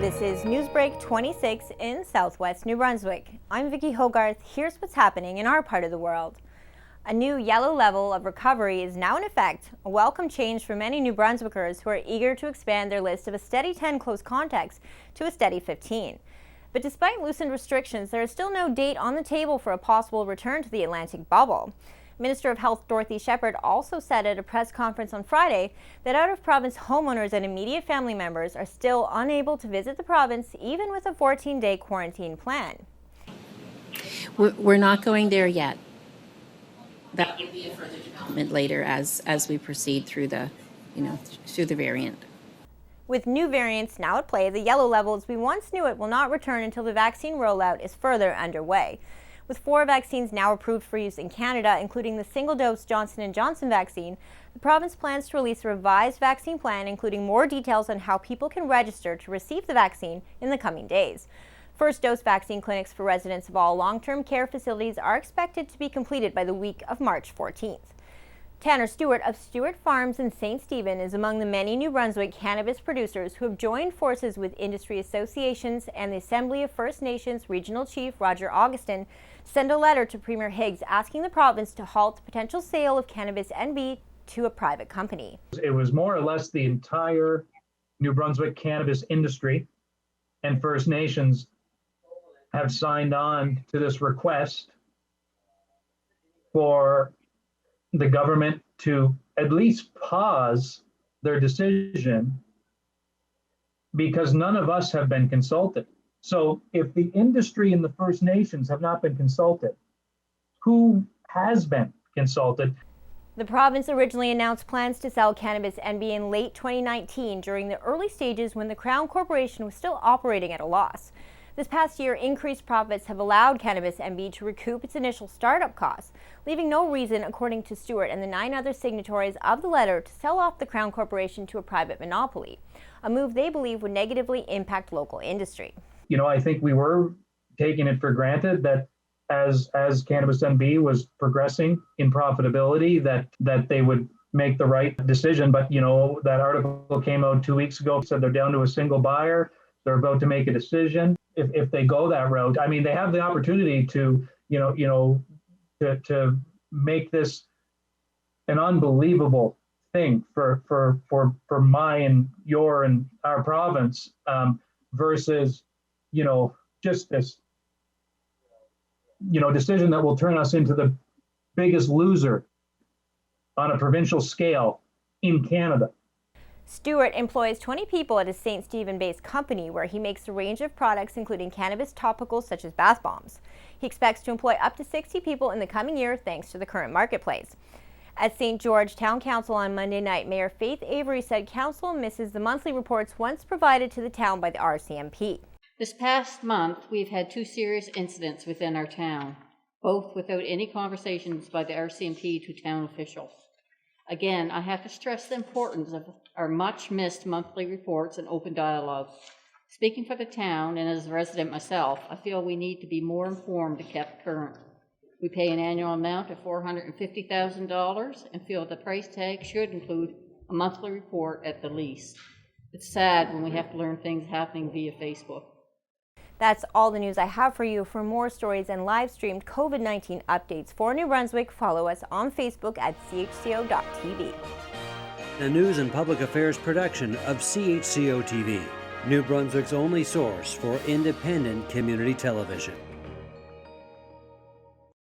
This is NewsBreak26 in Southwest New Brunswick. I'm Vicki Hogarth. Here's what's happening in our part of the world. A new yellow level of recovery is now in effect, a welcome change for many New Brunswickers who are eager to expand their list of a steady 10 close contacts to a steady 15. But despite loosened restrictions, there is still no date on the table for a possible return to the Atlantic bubble. Minister of Health Dorothy Shepherd also said at a press conference on Friday that out-of-province homeowners and immediate family members are still unable to visit the province even with a 14-day quarantine plan. We're not going there yet. That will be a further development later as we proceed through the variant. With new variants now at play, the yellow level as we once knew it will not return until the vaccine rollout is further underway. With 4 vaccines now approved for use in Canada, including the single-dose Johnson & Johnson vaccine, the province plans to release a revised vaccine plan, including more details on how people can register to receive the vaccine in the coming days. First-dose vaccine clinics for residents of all long-term care facilities are expected to be completed by the week of March 14th. Tanner Stewart of Stewart Farms in St. Stephen is among the many New Brunswick cannabis producers who have joined forces with industry associations and the Assembly of First Nations Regional Chief Roger Augustin to send a letter to Premier Higgs asking the province to halt the potential sale of Cannabis NB to a private company. It was more or less the entire New Brunswick cannabis industry and First Nations have signed on to this request for the government to at least pause their decision because none of us have been consulted. So if the industry and the First Nations have not been consulted, who has been consulted? The province originally announced plans to sell Cannabis NB in late 2019 during the early stages when the Crown Corporation was still operating at a loss. This past year, increased profits have allowed Cannabis NB to recoup its initial startup costs, leaving no reason, according to Stewart and the 9 other signatories of the letter, to sell off the Crown Corporation to a private monopoly, a move they believe would negatively impact local industry. I think we were taking it for granted that as Cannabis NB was progressing in profitability, that they would make the right decision. But, that article came out 2 weeks ago, said they're down to a single buyer. They're about to make a decision. If they go that route, I mean, they have the opportunity to, to make this an unbelievable thing for my and your and our province, versus, just this, decision that will turn us into the biggest loser on a provincial scale in Canada. Stewart employs 20 people at a St. Stephen-based company where he makes a range of products including cannabis topicals such as bath bombs. He expects to employ up to 60 people in the coming year thanks to the current marketplace. At St. George Town Council on Monday night, Mayor Faith Avery said council misses the monthly reports once provided to the town by the RCMP. This past month, we've had 2 serious incidents within our town, both without any conversations by the RCMP to town officials. Again, I have to stress the importance of our much-missed monthly reports and open dialogue. Speaking for the town and as a resident myself, I feel we need to be more informed and kept current. We pay an annual amount of $450,000 and feel the price tag should include a monthly report at the least. It's sad when we have to learn things happening via Facebook. That's all the news I have for you. For more stories and live-streamed COVID-19 updates for New Brunswick, follow us on Facebook at CHCO.TV. A news and public affairs production of CHCO-TV, New Brunswick's only source for independent community television.